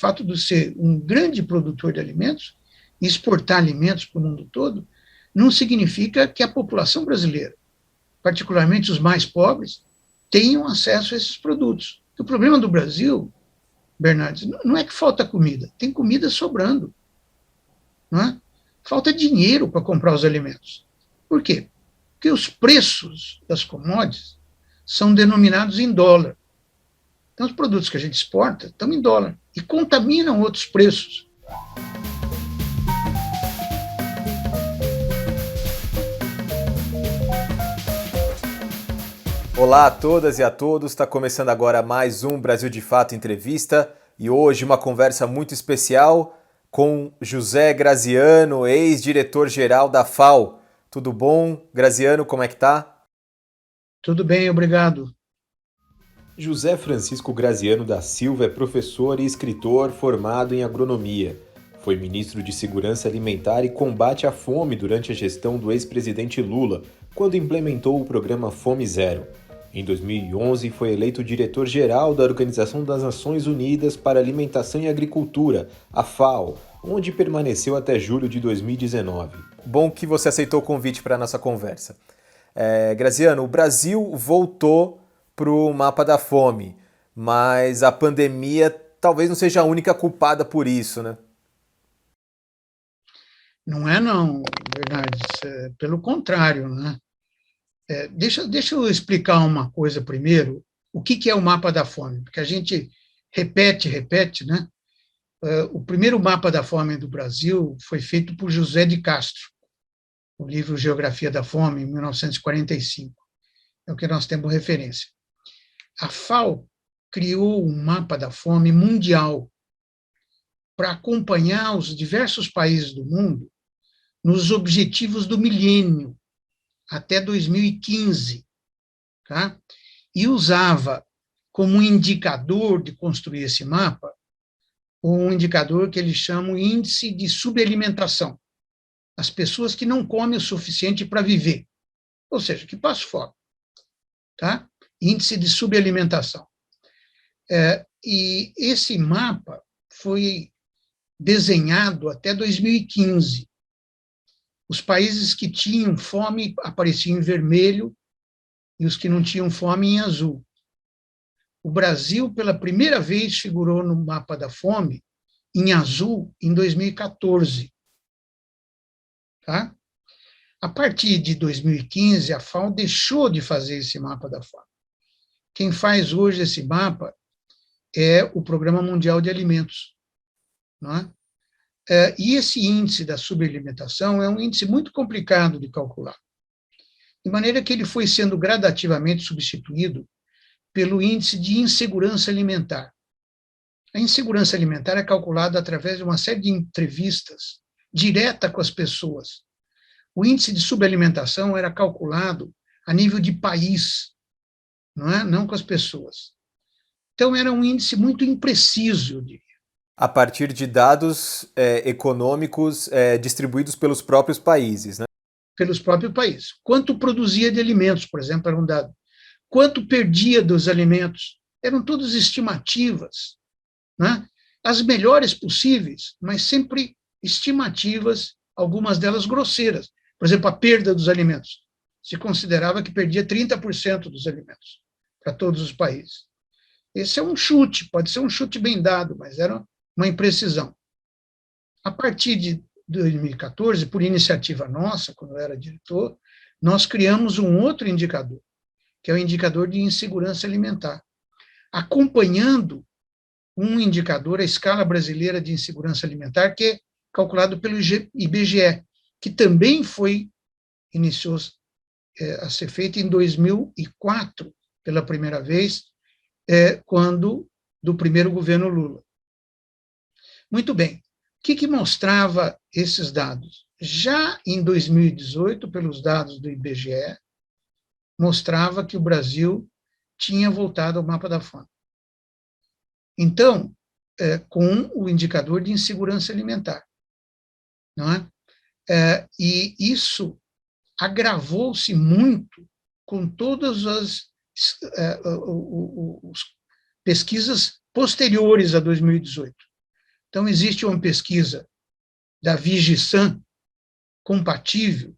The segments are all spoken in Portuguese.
fato de ser um grande produtor de alimentos e exportar alimentos para o mundo todo, não significa que a população brasileira, particularmente os mais pobres, tenham acesso a esses produtos. O problema do Brasil, Bernardes, não é que falta comida, tem comida sobrando. Não é? Falta dinheiro para comprar os alimentos. Por quê? Porque os preços das commodities são denominados em dólar. Então, os produtos que a gente exporta estão em dólar e contaminam outros preços. Olá a todas e a todos, está começando agora mais um Brasil de Fato Entrevista e hoje uma conversa muito especial com José Graziano, ex-diretor-geral da FAO. Tudo bom, Graziano, como é que tá? Tudo bem, obrigado. José Francisco Graziano da Silva é professor e escritor formado em agronomia. Foi ministro de Segurança Alimentar e Combate à Fome durante a gestão do ex-presidente Lula, quando implementou o programa Fome Zero. Em 2011, foi eleito diretor-geral da Organização das Nações Unidas para Alimentação e Agricultura, a FAO, onde permaneceu até julho de 2019. Bom que você aceitou o convite para a nossa conversa. Graziano, o Brasil voltou para o mapa da fome, mas a pandemia talvez não seja a única culpada por isso, né? Não é não, Bernardes, pelo contrário, né? Deixa eu explicar uma coisa primeiro, o que é o mapa da fome, porque a gente repete, né? O primeiro mapa da fome do Brasil foi feito por José de Castro, o livro Geografia da Fome, em 1945, é o que nós temos referência. A FAO criou um mapa da fome mundial para acompanhar os diversos países do mundo nos objetivos do milênio, até 2015, tá? E usava como indicador de construir esse mapa um indicador que eles chamam índice de subalimentação. As pessoas que não comem o suficiente para viver, ou seja, que passam fome, tá? Índice de subalimentação. E esse mapa foi desenhado até 2015. Os países que tinham fome apareciam em vermelho e os que não tinham fome em azul. O Brasil, pela primeira vez, figurou no mapa da fome em azul em 2014. Tá? A partir de 2015, a FAO deixou de fazer esse mapa da fome. Quem faz hoje esse mapa é o Programa Mundial de Alimentos. Não é? E esse índice da subalimentação é um índice muito complicado de calcular, de maneira que ele foi sendo gradativamente substituído pelo índice de insegurança alimentar. A insegurança alimentar é calculada através de uma série de entrevistas direta com as pessoas. O índice de subalimentação era calculado a nível de país, não com as pessoas. Então, era um índice muito impreciso, eu diria. A partir de dados econômicos distribuídos pelos próprios países, né? Pelos próprios países. Quanto produzia de alimentos, por exemplo, era um dado. Quanto perdia dos alimentos. Eram todas estimativas, né? As melhores possíveis, mas sempre estimativas, algumas delas grosseiras. Por exemplo, a perda dos alimentos. Se considerava que perdia 30% dos alimentos para todos os países. Esse é um chute, pode ser um chute bem dado, mas era uma imprecisão. A partir de 2014, por iniciativa nossa, quando eu era diretor, nós criamos um outro indicador, que é o indicador de insegurança alimentar, acompanhando um indicador, a escala brasileira de insegurança alimentar, que é calculado pelo IBGE, que também iniciou a ser feito em 2004, pela primeira vez, do primeiro governo Lula. Muito bem. O que mostrava esses dados? Já em 2018, pelos dados do IBGE, mostrava que o Brasil tinha voltado ao mapa da fome. Então, com o indicador de insegurança alimentar. Não é? E isso agravou-se muito com todas as pesquisas posteriores a 2018. Então, existe uma pesquisa da Vigisan, compatível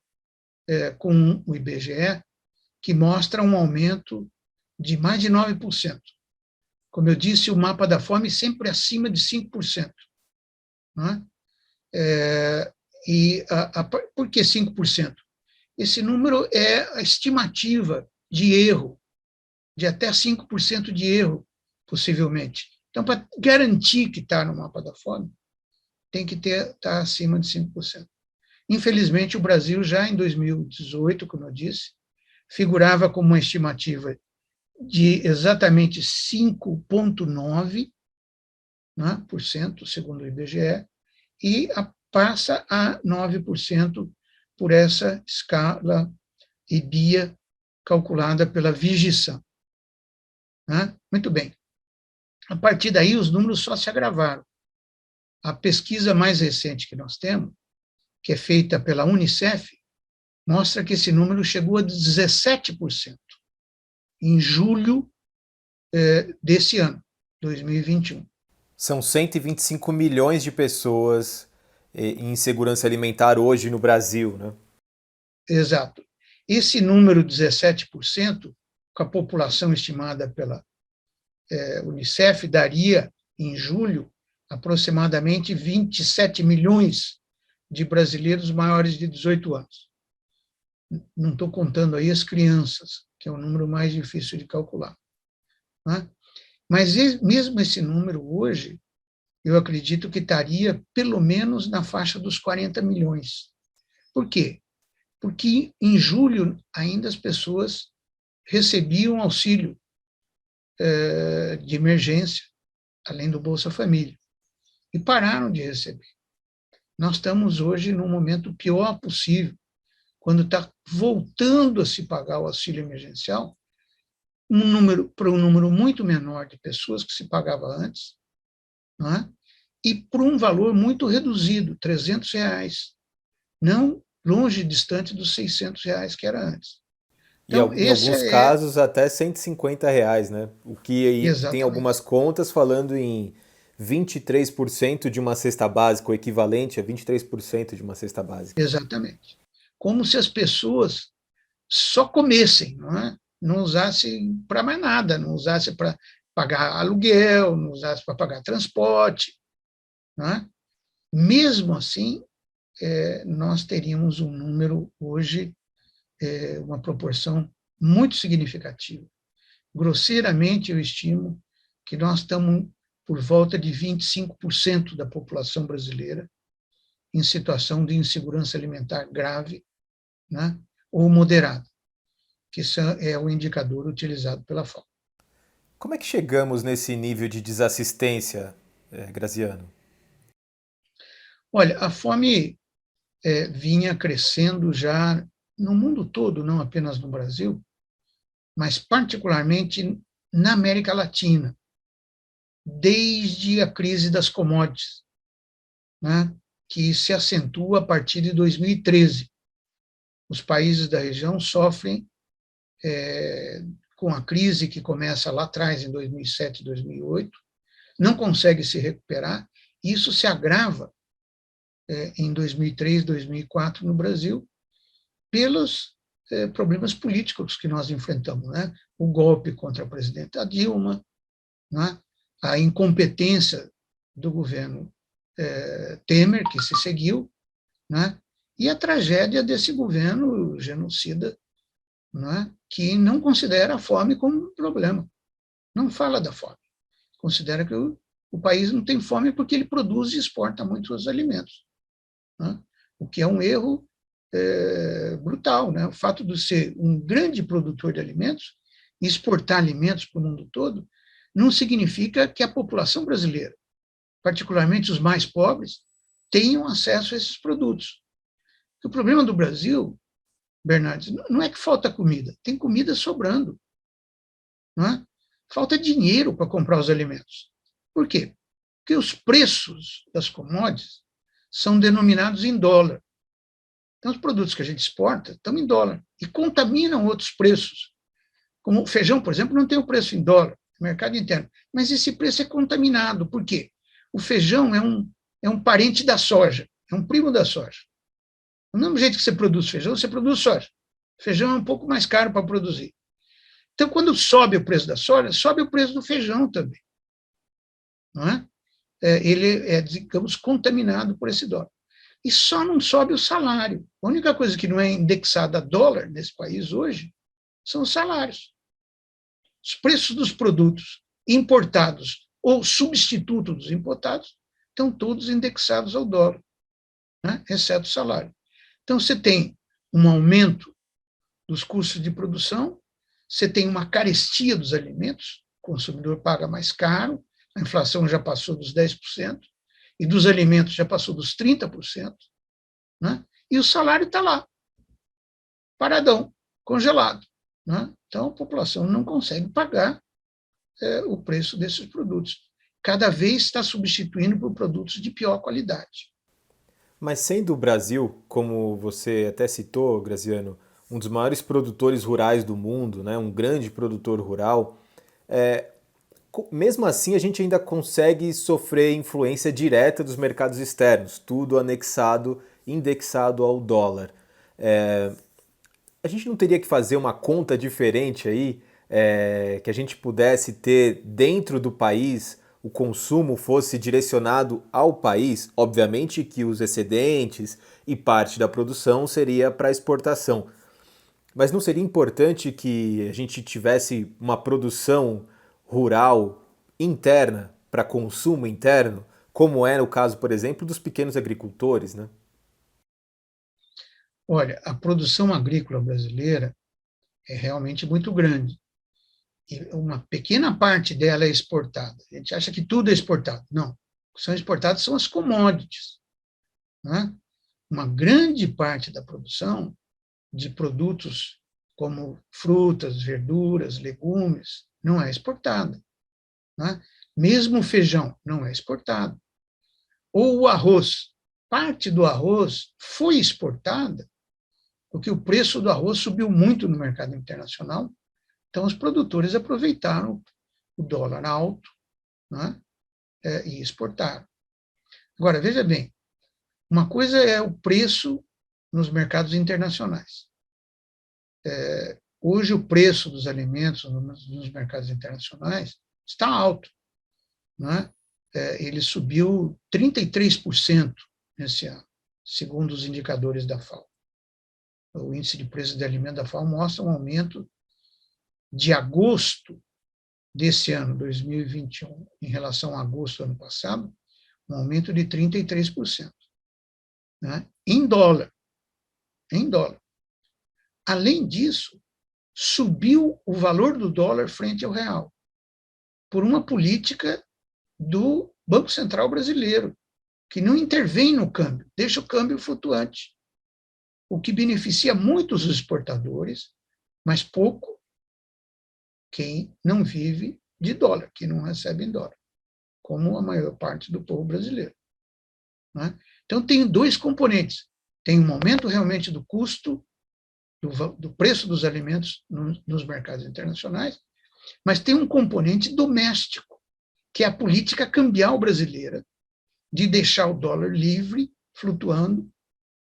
com o IBGE, que mostra um aumento de mais de 9%. Como eu disse, o mapa da fome sempre acima de 5%. Não é? Por que 5%? Esse número é a estimativa de erro, de até 5% de erro, possivelmente. Então, para garantir que está no mapa da fome, tem que estar acima de 5%. Infelizmente, o Brasil, já em 2018, como eu disse, figurava como uma estimativa de exatamente 5,9%, né, segundo o IBGE, e passa a 9% por essa escala IBIA calculada pela Vigisan. Né? Muito bem. A partir daí, os números só se agravaram. A pesquisa mais recente que nós temos, que é feita pela Unicef, mostra que esse número chegou a 17% em julho desse ano, 2021. São 125 milhões de pessoas em insegurança alimentar hoje no Brasil, né? Exato. Esse número, 17%, com a população estimada pela Unicef, daria, em julho, aproximadamente 27 milhões de brasileiros maiores de 18 anos. Não estou contando aí as crianças, que é o número mais difícil de calcular. Né? Mas mesmo esse número hoje, eu acredito que estaria pelo menos na faixa dos 40 milhões. Por quê? Porque em julho ainda as pessoas recebiam auxílio de emergência, além do Bolsa Família, e pararam de receber. Nós estamos hoje no momento pior possível, quando está voltando a se pagar o auxílio emergencial, para um número muito menor de pessoas que se pagava antes, não é? E por um valor muito reduzido, R$300, não longe distante dos R$600 que era antes. Então, em alguns casos, até R$150, né? O que aí tem algumas contas falando em 23% de uma cesta básica, o equivalente a 23% de uma cesta básica. Exatamente. Como se as pessoas só comessem, não é? Não usassem para mais nada, não usassem para pagar aluguel, não usassem para pagar transporte. Não é? Mesmo assim, nós teríamos um número hoje, uma proporção muito significativa. Grosseiramente, eu estimo que nós estamos por volta de 25% da população brasileira em situação de insegurança alimentar grave, né, ou moderada, que é o indicador utilizado pela FAO. Como é que chegamos nesse nível de desassistência, Graziano? Olha, a fome vinha crescendo já no mundo todo, não apenas no Brasil, mas particularmente na América Latina, desde a crise das commodities, né, que se acentua a partir de 2013. Os países da região sofrem com a crise que começa lá atrás, em 2007, 2008, não consegue se recuperar, e isso se agrava em 2003, 2004 no Brasil, pelos problemas políticos que nós enfrentamos, né? O golpe contra a presidenta Dilma, né? A incompetência do governo Temer, que se seguiu, né? E a tragédia desse governo genocida, né? Que não considera a fome como um problema, não fala da fome, considera que o país não tem fome porque ele produz e exporta muitos alimentos, né? O que é um erro brutal, né? O fato de ser um grande produtor de alimentos e exportar alimentos para o mundo todo não significa que a população brasileira, particularmente os mais pobres, tenham acesso a esses produtos. O problema do Brasil, Bernardes, não é que falta comida, tem comida sobrando, não é? Falta dinheiro para comprar os alimentos. Por quê? Porque os preços das commodities são denominados em dólar. Então, os produtos que a gente exporta estão em dólar e contaminam outros preços. Como o feijão, por exemplo, não tem o preço em dólar, no mercado interno. Mas esse preço é contaminado. Por quê? O feijão é um parente da soja, é um primo da soja. Do mesmo jeito que você produz feijão, você produz soja. Feijão é um pouco mais caro para produzir. Então, quando sobe o preço da soja, sobe o preço do feijão também. Não é? Ele é, digamos, contaminado por esse dólar. E só não sobe o salário. A única coisa que não é indexada a dólar nesse país hoje são os salários. Os preços dos produtos importados ou substitutos dos importados estão todos indexados ao dólar, né? Exceto o salário. Então, você tem um aumento dos custos de produção, você tem uma carestia dos alimentos, o consumidor paga mais caro, a inflação já passou dos 10%, e dos alimentos já passou dos 30%, né? E o salário está lá, paradão, congelado, né? Então, a população não consegue pagar o preço desses produtos. Cada vez está substituindo por produtos de pior qualidade. Mas sendo o Brasil, como você até citou, Graziano, um dos maiores produtores rurais do mundo, né, um grande produtor rural, mesmo assim a gente ainda consegue sofrer influência direta dos mercados externos, tudo anexado, indexado ao dólar. A gente não teria que fazer uma conta diferente aí, que a gente pudesse ter dentro do país, o consumo fosse direcionado ao país? Obviamente que os excedentes e parte da produção seria para exportação. Mas não seria importante que a gente tivesse uma produção rural interna para consumo interno, como é o caso, por exemplo, dos pequenos agricultores, né? Olha, a produção agrícola brasileira é realmente muito grande. E uma pequena parte dela é exportada. A gente acha que tudo é exportado. Não. O que são exportados são as commodities, né? Uma grande parte da produção de produtos como frutas, verduras, legumes, não é exportada, né? Mesmo o feijão não é exportado. Ou o arroz. Parte do arroz foi exportada porque o preço do arroz subiu muito no mercado internacional, então os produtores aproveitaram o dólar alto, né, e exportaram. Agora, veja bem, uma coisa é o preço nos mercados internacionais. Hoje o preço dos alimentos nos mercados internacionais está alto, né? Ele subiu 33% nesse ano, segundo os indicadores da FAO. O índice de preço de alimentos da FAO mostra um aumento de agosto desse ano, 2021, em relação a agosto do ano passado, um aumento de 33%, né? Em dólar. Em dólar. Além disso, subiu o valor do dólar frente ao real, por uma política do Banco Central brasileiro, que não intervém no câmbio, deixa o câmbio flutuante, o que beneficia muito os exportadores, mas pouco quem não vive de dólar, que não recebe em dólar, como a maior parte do povo brasileiro, né? Então, tem dois componentes. Tem um aumento realmente do custo, do preço dos alimentos nos mercados internacionais, mas tem um componente doméstico, que é a política cambial brasileira, de deixar o dólar livre, flutuando,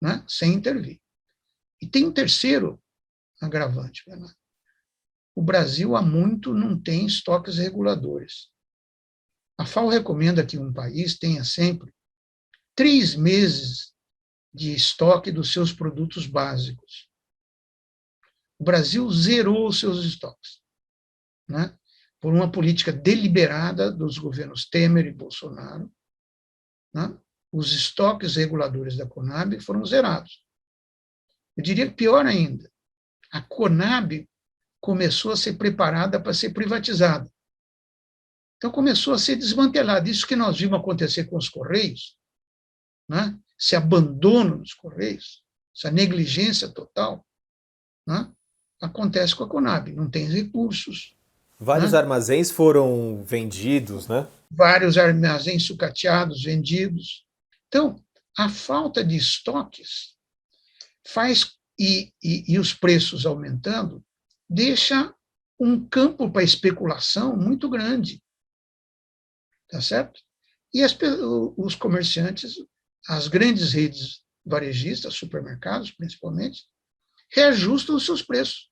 né, sem intervir. E tem um terceiro agravante, Bernardo. O Brasil há muito não tem estoques reguladores. A FAO recomenda que um país tenha sempre 3 meses de estoque dos seus produtos básicos. O Brasil zerou os seus estoques, né? Por uma política deliberada dos governos Temer e Bolsonaro, né? Os estoques reguladores da Conab foram zerados. Eu diria que pior ainda, a Conab começou a ser preparada para ser privatizada. Então, começou a ser desmantelada. Isso que nós vimos acontecer com os Correios, né? Esse abandono dos Correios, essa negligência total, né? Acontece com a Conab, não tem recursos. Vários Né? armazéns foram vendidos, né? Vários armazéns sucateados, vendidos. Então, a falta de estoques faz, e os preços aumentando, deixa um campo para especulação muito grande. Tá certo? E os comerciantes, as grandes redes varejistas, supermercados principalmente, reajustam os seus preços,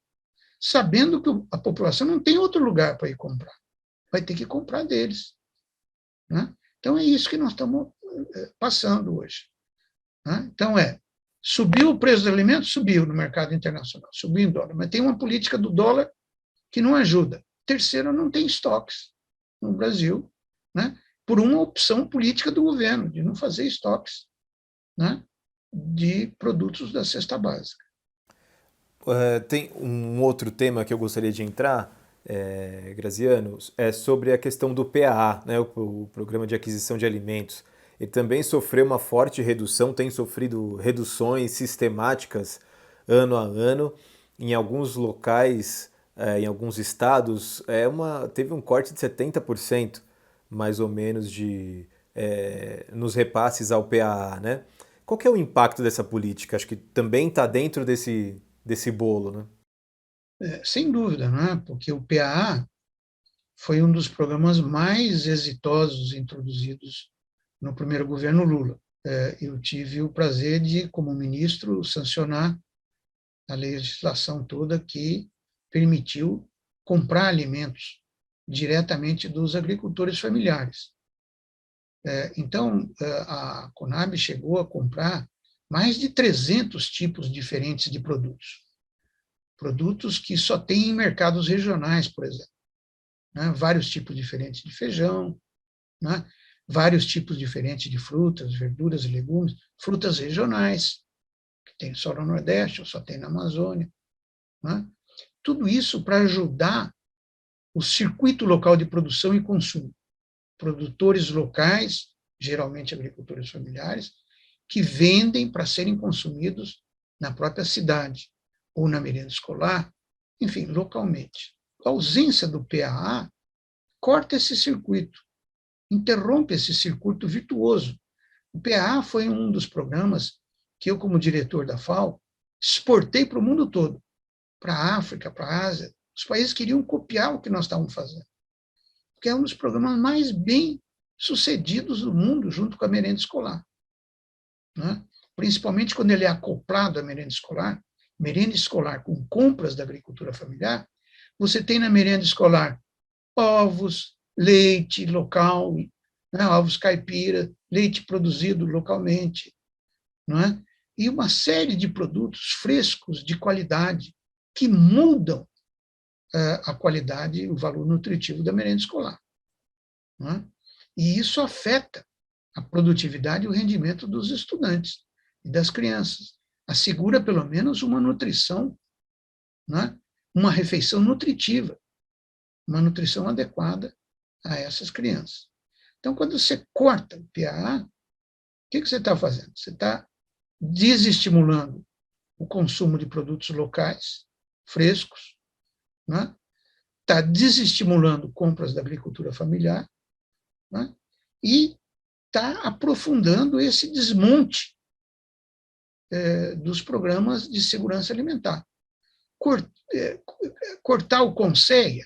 sabendo que a população não tem outro lugar para ir comprar, vai ter que comprar deles. Né? Então, é isso que nós estamos passando hoje. Né? Então, subiu o preço do alimento? Subiu no mercado internacional, subiu em dólar, mas tem uma política do dólar que não ajuda. Terceiro, não tem estoques no Brasil, né? Por uma opção política do governo, de não fazer estoques, né, de produtos da cesta básica. Tem um outro tema que eu gostaria de entrar, Graziano, é sobre a questão do PAA, né, o Programa de Aquisição de Alimentos. Ele também sofreu uma forte redução, tem sofrido reduções sistemáticas ano a ano. Em alguns locais, em alguns estados, teve um corte de 70%, mais ou menos, nos repasses ao PAA, né? Qual que é o impacto dessa política? Acho que também está dentro desse bolo, né? Sem dúvida, né? Porque o PAA foi um dos programas mais exitosos introduzidos no primeiro governo Lula. Eu tive o prazer de, como ministro, sancionar a legislação toda que permitiu comprar alimentos diretamente dos agricultores familiares. Então, a Conab chegou a comprar mais de 300 tipos diferentes de produtos. Produtos que só tem em mercados regionais, por exemplo. Né? Vários tipos diferentes de feijão, né? Vários tipos diferentes de frutas, verduras e legumes, frutas regionais, que tem só no Nordeste ou só tem na Amazônia. Né? Tudo isso para ajudar o circuito local de produção e consumo. Produtores locais, geralmente agricultores familiares, que vendem para serem consumidos na própria cidade, ou na merenda escolar, enfim, localmente. A ausência do PAA corta esse circuito, interrompe esse circuito virtuoso. O PAA foi um dos programas que eu, como diretor da FAO, exportei para o mundo todo, para a África, para a Ásia. Os países queriam copiar o que nós estávamos fazendo, porque é um dos programas mais bem sucedidos do mundo, junto com a merenda escolar. Né? Principalmente quando ele é acoplado à merenda escolar com compras da agricultura familiar, você tem na merenda escolar ovos, leite local, né? Ovos caipira, leite produzido localmente, não é? E uma série de produtos frescos, de qualidade, que mudam a qualidade e o valor nutritivo da merenda escolar. Não é? E isso afeta a produtividade e o rendimento dos estudantes e das crianças. Assegura, pelo menos, uma nutrição, né? Uma refeição nutritiva, uma nutrição adequada a essas crianças. Então, quando você corta o PAA, o que você está fazendo? Você está desestimulando o consumo de produtos locais, frescos, né? Está desestimulando compras da agricultura familiar, né? E está aprofundando esse desmonte dos programas de segurança alimentar. Cortar o CONSEA,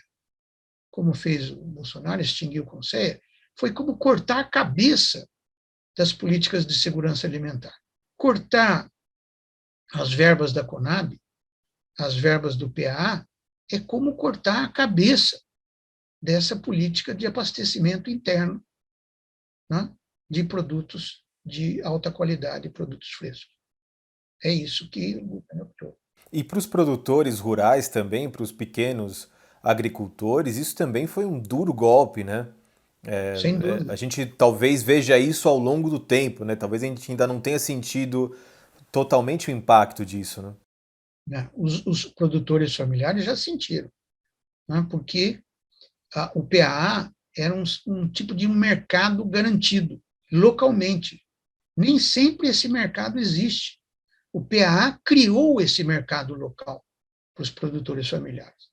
como fez o Bolsonaro, extinguir o CONSEA, foi como cortar a cabeça das políticas de segurança alimentar. Cortar as verbas da Conab, as verbas do PAA, é como cortar a cabeça dessa política de abastecimento interno, né, de produtos de alta qualidade, produtos frescos. É isso que o governo optou. E para os produtores rurais também, para os pequenos agricultores, isso também foi um duro golpe, né? Sem dúvida. A gente talvez veja isso ao longo do tempo, né? Talvez a gente ainda não tenha sentido totalmente o impacto disso, né? Os produtores familiares já sentiram, né? Porque o PAA era um tipo de mercado garantido localmente. Nem sempre esse mercado existe. O PAA criou esse mercado local para os produtores familiares,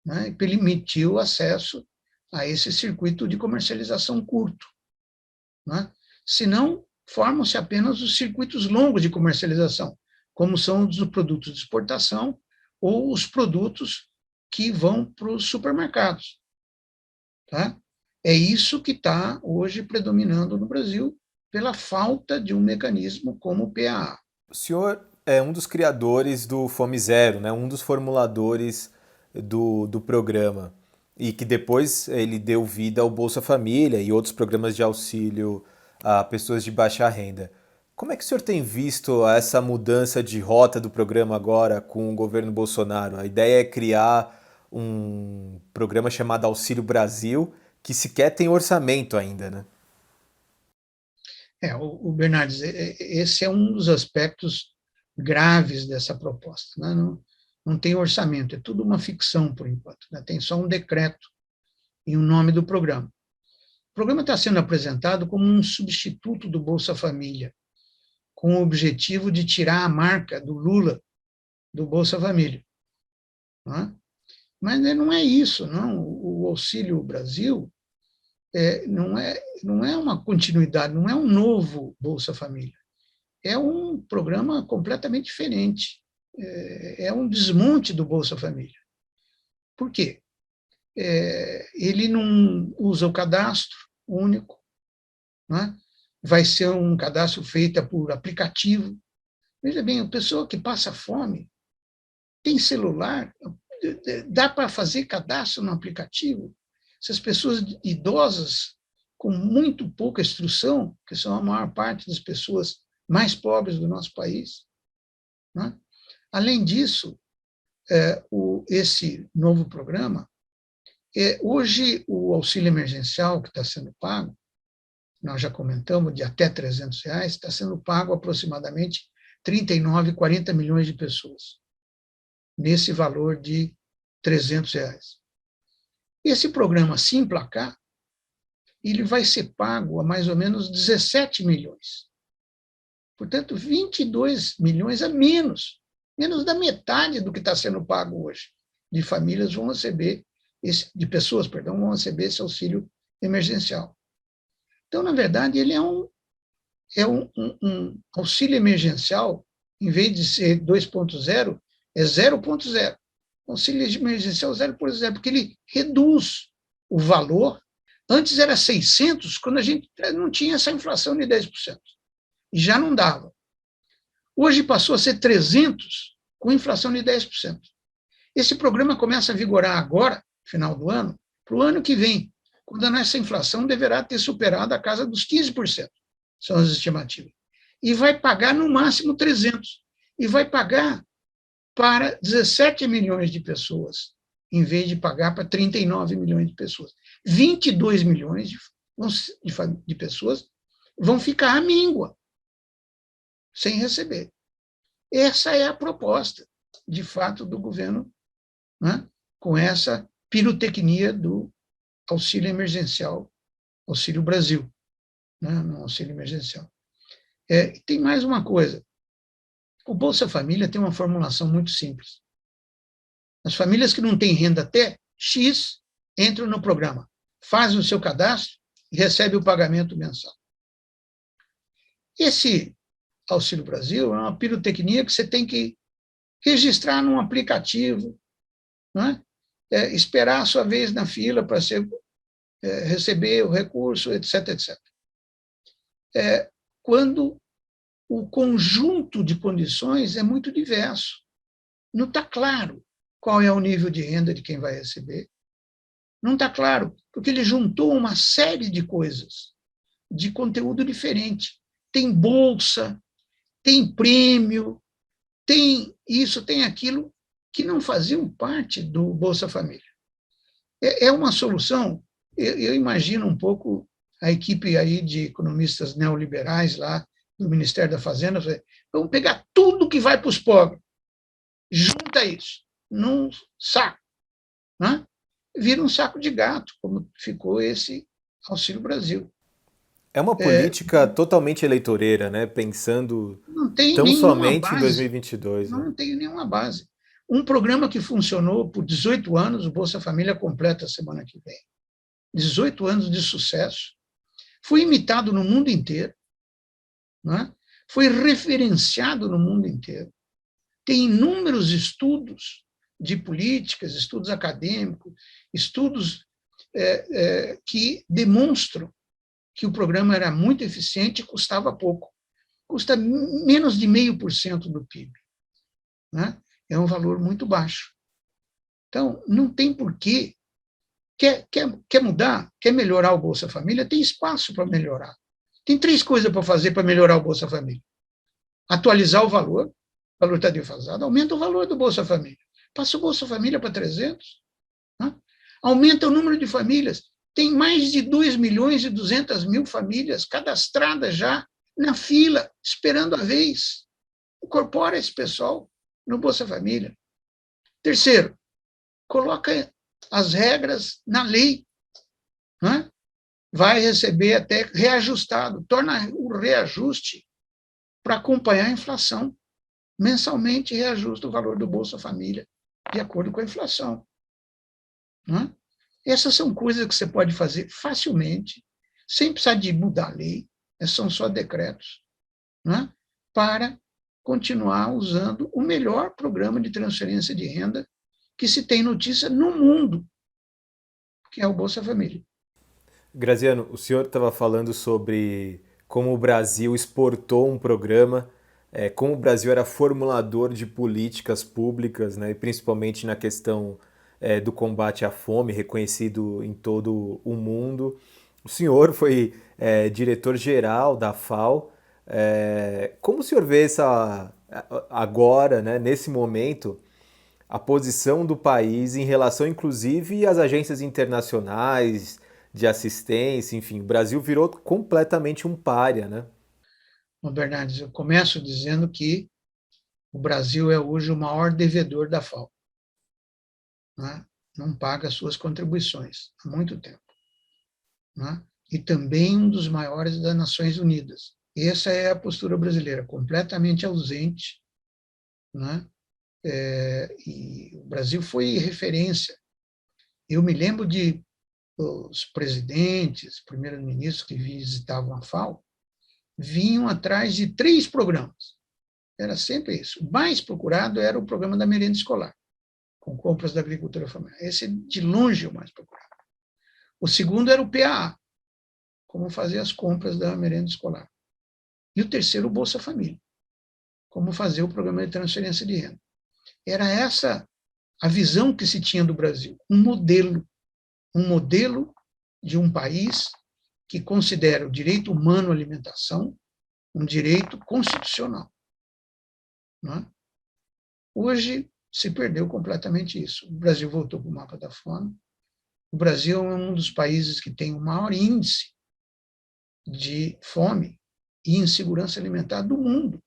né? E permitiu acesso a esse circuito de comercialização curto, né? Senão, formam-se apenas os circuitos longos de comercialização, como são os produtos de exportação ou os produtos que vão para os supermercados. Tá? É isso que está hoje predominando no Brasil, pela falta de um mecanismo como o PAA. O senhor é um dos criadores do Fome Zero, né? Um dos formuladores do programa, e que depois ele deu vida ao Bolsa Família e outros programas de auxílio a pessoas de baixa renda. Como é que o senhor tem visto essa mudança de rota do programa agora com o governo Bolsonaro? A ideia é criar um programa chamado Auxílio Brasil, que sequer tem orçamento ainda, né? O Bernardes, esse é um dos aspectos graves dessa proposta. Né? Não tem orçamento, é tudo uma ficção por enquanto. Né? Tem só um decreto e o nome do programa. O programa está sendo apresentado como um substituto do Bolsa Família, com o objetivo de tirar a marca do Lula do Bolsa Família. Né? Mas não é isso, não. O Auxílio Brasil não é uma continuidade, não é um novo Bolsa Família. É um programa completamente diferente. É um desmonte do Bolsa Família. Por quê? Ele não usa o cadastro único, né? Vai ser um cadastro feito por aplicativo. Veja bem, a pessoa que passa fome tem celular, dá para fazer cadastro no aplicativo. Essas pessoas idosas com muito pouca instrução, que são a maior parte das pessoas mais pobres do nosso país. Né? Além disso, esse novo programa, hoje o auxílio emergencial que está sendo pago, nós já comentamos, de até R$300, está sendo pago aproximadamente 39, 40 milhões de pessoas, nesse valor de R$300. Esse programa, se emplacar, ele vai ser pago a mais ou menos 17 milhões. Portanto, 22 milhões a menos da metade do que está sendo pago hoje, de famílias vão receber, de pessoas, perdão, vão receber esse auxílio emergencial. Então, na verdade, ele é um auxílio emergencial, em vez de ser 2.0, é 0.0. Auxílio emergencial 0.0, porque ele reduz o valor. Antes era 600, quando a gente não tinha essa inflação de 10%. E já não dava. Hoje passou a ser 300, com inflação de 10%. Esse programa começa a vigorar agora, final do ano, para o ano que vem, quando a nossa inflação deverá ter superado a casa dos 15%, são as estimativas. E vai pagar no máximo 300. E vai pagar para 17 milhões de pessoas, em vez de pagar para 39 milhões de pessoas. 22 milhões de pessoas vão ficar à míngua, sem receber. Essa é a proposta, de fato, do governo, né, com essa pirotecnia do auxílio emergencial, Auxílio Brasil, né, no auxílio emergencial. Tem mais uma coisa. O Bolsa Família tem uma formulação muito simples. As famílias que não têm renda até X entram no programa, fazem o seu cadastro e recebem o pagamento mensal. Esse Auxílio Brasil é uma pirotecnia que você tem que registrar num aplicativo, né? Esperar a sua vez na fila para receber o recurso, etc, etc. Quando o conjunto de condições é muito diverso. Não está claro qual é o nível de renda de quem vai receber. Não está claro, porque ele juntou uma série de coisas, de conteúdo diferente. Tem bolsa, tem prêmio, tem isso, tem aquilo, que não faziam parte do Bolsa Família. É uma solução, eu imagino um pouco a equipe aí de economistas neoliberais lá do Ministério da Fazenda, vamos pegar tudo que vai para os pobres, junta isso num saco, né? Vira um saco de gato, como ficou esse Auxílio Brasil. É uma política totalmente eleitoreira, né? Pensando não tem tão nenhuma somente em base, 2022. Né? não tem nenhuma base. Um programa que funcionou por 18 anos, o Bolsa Família completa a semana que vem. 18 anos de sucesso. Foi imitado no mundo inteiro, né? Foi referenciado no mundo inteiro. Tem inúmeros estudos de políticas, estudos acadêmicos, estudos que demonstram que o programa era muito eficiente e custava pouco. Custa menos de 0,5% do PIB. Né? É um valor muito baixo. Então, não tem porquê. Quer mudar? Quer melhorar o Bolsa Família? Tem espaço para melhorar. Tem 3 coisas para fazer para melhorar o Bolsa Família. Atualizar o valor está defasado, aumenta o valor do Bolsa Família. Passa o Bolsa Família para 300. Né? Aumenta o número de famílias. Tem mais de 2.200.000 famílias cadastradas já na fila, esperando a vez. Incorpora esse pessoal no Bolsa Família. Terceiro, coloca as regras na lei. Né? Vai receber até reajustado. Torna o reajuste para acompanhar a inflação. Mensalmente reajusta o valor do Bolsa Família de acordo com a inflação. Né? Essas são coisas que você pode fazer facilmente, sem precisar de mudar a lei, são só decretos, né? Para continuar usando o melhor programa de transferência de renda que se tem notícia no mundo, que é o Bolsa Família. Graziano, o senhor estava falando sobre como o Brasil exportou um programa, como o Brasil era formulador de políticas públicas, né, e principalmente na questão do combate à fome, reconhecido em todo o mundo. O senhor foi diretor-geral da FAO. Como o senhor vê agora, né, nesse momento, a posição do país em relação, inclusive, às agências internacionais de assistência, enfim, o Brasil virou completamente um pária, né? Bom, Bernardes, eu começo dizendo que o Brasil é hoje o maior devedor da FAO. Né? Não paga suas contribuições há muito tempo. Né? E também um dos maiores das Nações Unidas. Essa é a postura brasileira, completamente ausente. Né? E o Brasil foi referência. Eu me lembro de os presidentes, primeiros ministros que visitavam a FAO, vinham atrás de 3 programas. Era sempre isso. O mais procurado era o programa da merenda escolar, com compras da agricultura familiar. Esse, de longe, é o mais procurado. O segundo era o PAA, como fazer as compras da merenda escolar. E o terceiro, o Bolsa Família, como fazer o programa de transferência de renda. Era essa a visão que se tinha do Brasil, um modelo de um país que considera o direito humano à alimentação um direito constitucional. Não é? Hoje se perdeu completamente isso. O Brasil voltou para o mapa da fome. O Brasil é um dos países que tem o maior índice de fome e insegurança alimentar do mundo.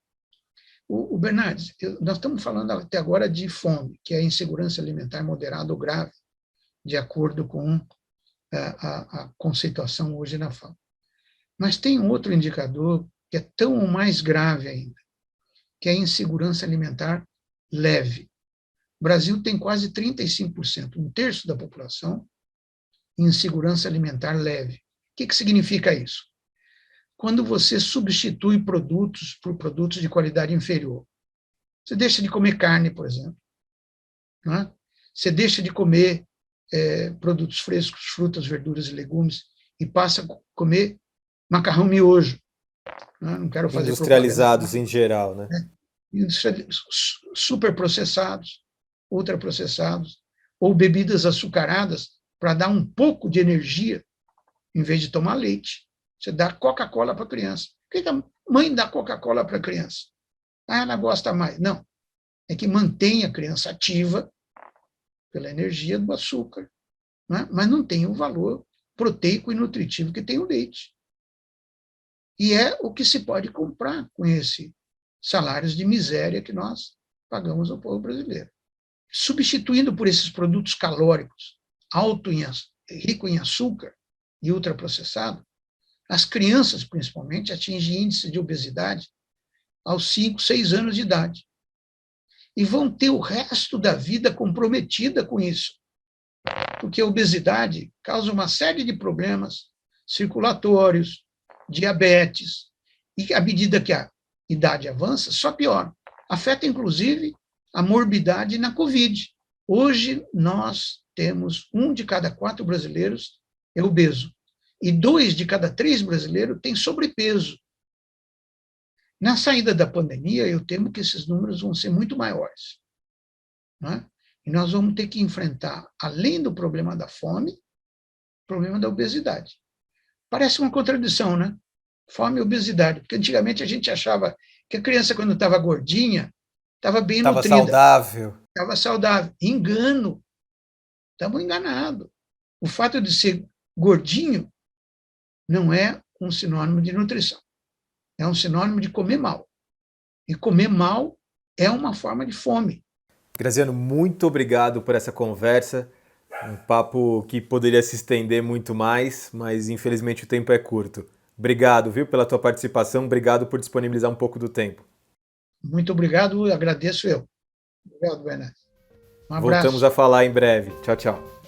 O Bernardes, nós estamos falando até agora de fome, que é a insegurança alimentar moderada ou grave, de acordo com a conceituação hoje na FAO. Mas tem um outro indicador que é tão ou mais grave ainda, que é a insegurança alimentar leve. O Brasil tem quase 35%, 1/3 da população, em insegurança alimentar leve. O que significa isso? Quando você substitui produtos por produtos de qualidade inferior. Você deixa de comer carne, por exemplo. Não é? Você deixa de comer produtos frescos, frutas, verduras e legumes, e passa a comer macarrão miojo. Não quero fazer industrializados em geral, né? Superprocessados, ultraprocessados, ou bebidas açucaradas para dar um pouco de energia, em vez de tomar leite. Você dá Coca-Cola para a criança. Por que a mãe dá Coca-Cola para a criança? Ela gosta mais. Não. É que mantém a criança ativa pela energia do açúcar, né? Mas não tem o valor proteico e nutritivo que tem o leite. E é o que se pode comprar com esses salários de miséria que nós pagamos ao povo brasileiro. Substituindo por esses produtos calóricos, rico em açúcar e ultraprocessado, as crianças, principalmente, atingem índice de obesidade aos 5, 6 anos de idade. E vão ter o resto da vida comprometida com isso. Porque a obesidade causa uma série de problemas circulatórios, diabetes, e à medida que a idade avança, só piora. Afeta, inclusive, a morbidade na Covid. Hoje, nós temos 1 de cada 4 brasileiros é obeso. E 2 de cada 3 brasileiros têm sobrepeso. Na saída da pandemia, eu temo que esses números vão ser muito maiores. Né? E nós vamos ter que enfrentar, além do problema da fome, o problema da obesidade. Parece uma contradição, né? Fome e obesidade. Porque antigamente a gente achava que a criança, quando estava gordinha, estava bem nutrida. Estava saudável. Estava saudável. Engano. Estamos enganados. O fato de ser gordinho não é um sinônimo de nutrição. É um sinônimo de comer mal. E comer mal é uma forma de fome. Graziano, muito obrigado por essa conversa. Um papo que poderia se estender muito mais, mas infelizmente o tempo é curto. Obrigado, viu, pela tua participação. Obrigado por disponibilizar um pouco do tempo. Muito obrigado, agradeço eu. Obrigado, Bernardo. Um abraço. Voltamos a falar em breve. Tchau, tchau.